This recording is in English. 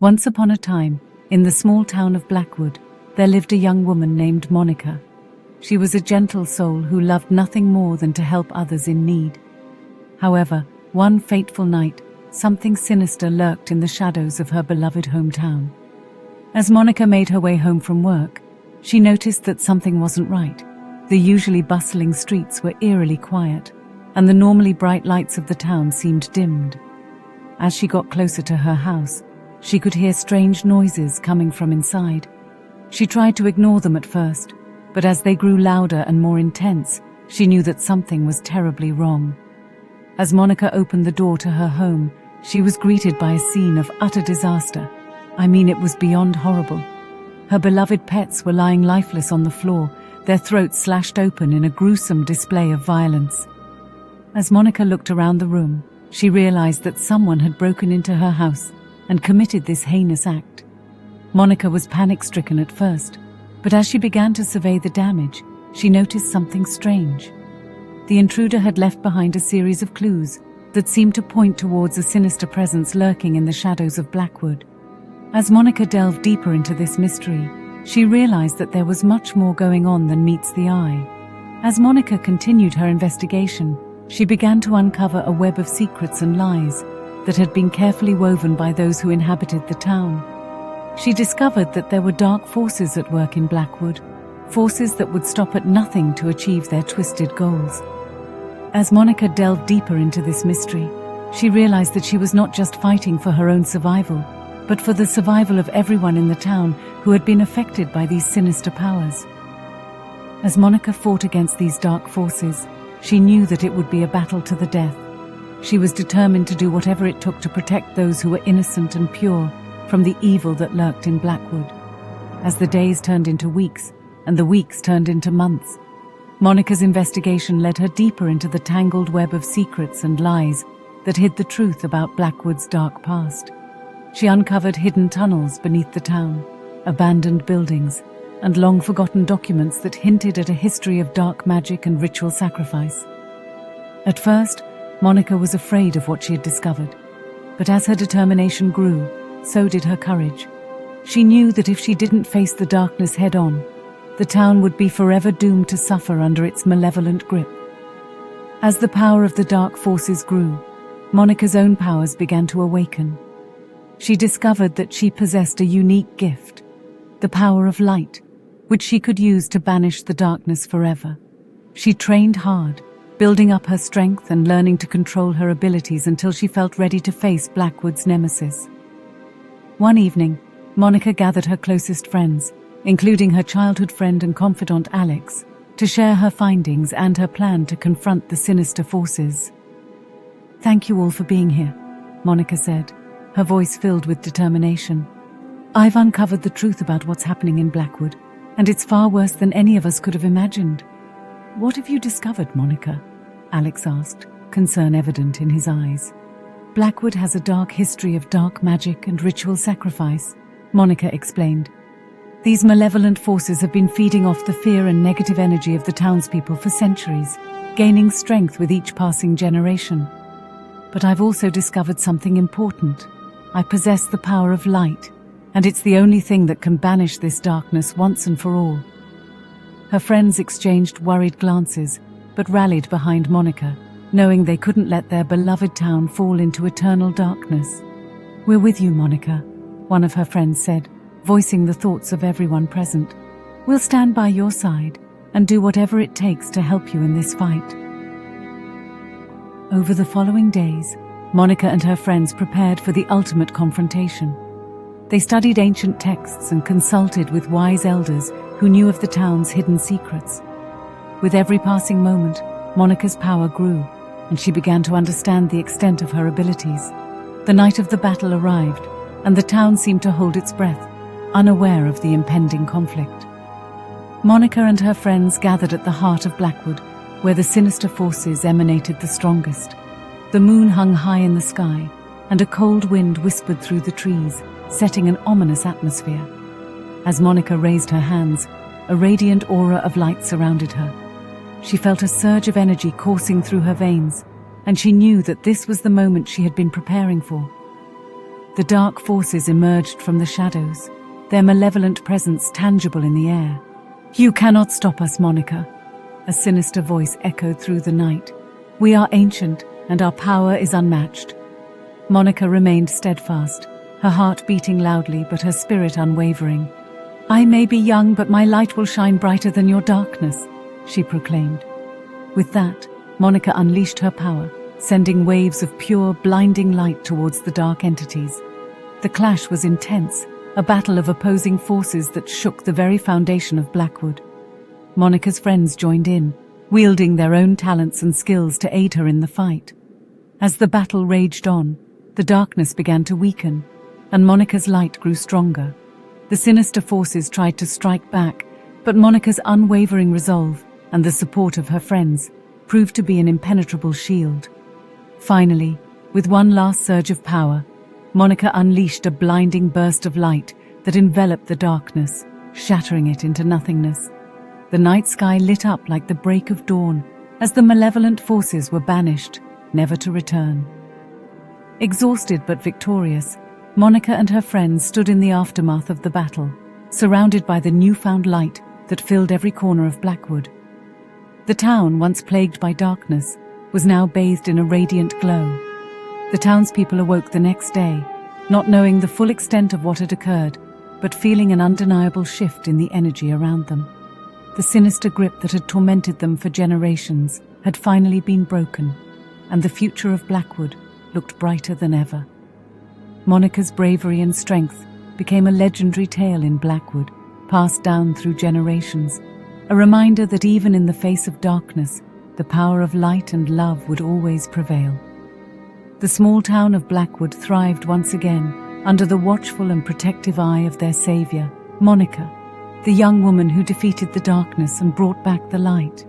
Once upon a time, in the small town of Blackwood, there lived a young woman named Monica. She was a gentle soul who loved nothing more than to help others in need. However, one fateful night, something sinister lurked in the shadows of her beloved hometown. As Monica made her way home from work, she noticed that something wasn't right. The usually bustling streets were eerily quiet, and the normally bright lights of the town seemed dimmed. As she got closer to her house, she could hear strange noises coming from inside. She tried to ignore them at first, but as they grew louder and more intense, she knew that something was terribly wrong. As Monica opened the door to her home, she was greeted by a scene of utter disaster. It was beyond horrible. Her beloved pets were lying lifeless on the floor, their throats slashed open in a gruesome display of violence. As Monica looked around the room, she realized that someone had broken into her house and committed this heinous act. Monica was panic-stricken at first, but as she began to survey the damage, she noticed something strange. The intruder had left behind a series of clues that seemed to point towards a sinister presence lurking in the shadows of Blackwood. As Monica delved deeper into this mystery, she realized that there was much more going on than meets the eye. As Monica continued her investigation, she began to uncover a web of secrets and lies that had been carefully woven by those who inhabited the town. She discovered that there were dark forces at work in Blackwood, forces that would stop at nothing to achieve their twisted goals. As Monica delved deeper into this mystery, she realized that she was not just fighting for her own survival, but for the survival of everyone in the town who had been affected by these sinister powers. As Monica fought against these dark forces, she knew that it would be a battle to the death. She was determined to do whatever it took to protect those who were innocent and pure from the evil that lurked in Blackwood. As the days turned into weeks, and the weeks turned into months, Monica's investigation led her deeper into the tangled web of secrets and lies that hid the truth about Blackwood's dark past. She uncovered hidden tunnels beneath the town, abandoned buildings, and long-forgotten documents that hinted at a history of dark magic and ritual sacrifice. At first, Monica was afraid of what she had discovered, but as her determination grew, so did her courage. She knew that if she didn't face the darkness head-on, the town would be forever doomed to suffer under its malevolent grip. As the power of the dark forces grew, Monica's own powers began to awaken. She discovered that she possessed a unique gift, the power of light, which she could use to banish the darkness forever. She trained hard, building up her strength and learning to control her abilities until she felt ready to face Blackwood's nemesis. One evening, Monica gathered her closest friends, including her childhood friend and confidant Alex, to share her findings and her plan to confront the sinister forces. "Thank you all for being here," Monica said, her voice filled with determination. "I've uncovered the truth about what's happening in Blackwood, and it's far worse than any of us could have imagined." "What have you discovered, Monica?" Alex asked, concern evident in his eyes. "Blackwood has a dark history of dark magic and ritual sacrifice," Monica explained. "These malevolent forces have been feeding off the fear and negative energy of the townspeople for centuries, gaining strength with each passing generation. But I've also discovered something important. I possess the power of light, and it's the only thing that can banish this darkness once and for all." Her friends exchanged worried glances, but rallied behind Monica, knowing they couldn't let their beloved town fall into eternal darkness. "We're with you, Monica," one of her friends said, voicing the thoughts of everyone present. "We'll stand by your side and do whatever it takes to help you in this fight." Over the following days, Monica and her friends prepared for the ultimate confrontation. They studied ancient texts and consulted with wise elders who knew of the town's hidden secrets. With every passing moment, Monica's power grew, and she began to understand the extent of her abilities. The night of the battle arrived, and the town seemed to hold its breath, unaware of the impending conflict. Monica and her friends gathered at the heart of Blackwood, where the sinister forces emanated the strongest. The moon hung high in the sky, and a cold wind whispered through the trees, setting an ominous atmosphere. As Monica raised her hands, a radiant aura of light surrounded her. She felt a surge of energy coursing through her veins, and she knew that this was the moment she had been preparing for. The dark forces emerged from the shadows, their malevolent presence tangible in the air. "You cannot stop us, Monica," a sinister voice echoed through the night. "We are ancient, and our power is unmatched." Monica remained steadfast, her heart beating loudly but her spirit unwavering. "I may be young, but my light will shine brighter than your darkness," she proclaimed. With that, Monica unleashed her power, sending waves of pure, blinding light towards the dark entities. The clash was intense, a battle of opposing forces that shook the very foundation of Blackwood. Monica's friends joined in, wielding their own talents and skills to aid her in the fight. As the battle raged on, the darkness began to weaken, and Monica's light grew stronger. The sinister forces tried to strike back, but Monica's unwavering resolve and the support of her friends proved to be an impenetrable shield. Finally, with one last surge of power, Monica unleashed a blinding burst of light that enveloped the darkness, shattering it into nothingness. The night sky lit up like the break of dawn as the malevolent forces were banished, never to return. Exhausted but victorious, Monica and her friends stood in the aftermath of the battle, surrounded by the newfound light that filled every corner of Blackwood. The town, once plagued by darkness, was now bathed in a radiant glow. The townspeople awoke the next day, not knowing the full extent of what had occurred, but feeling an undeniable shift in the energy around them. The sinister grip that had tormented them for generations had finally been broken, and the future of Blackwood looked brighter than ever. Monica's bravery and strength became a legendary tale in Blackwood, passed down through generations, a reminder that even in the face of darkness, the power of light and love would always prevail. The small town of Blackwood thrived once again under the watchful and protective eye of their savior, Monica, the young woman who defeated the darkness and brought back the light.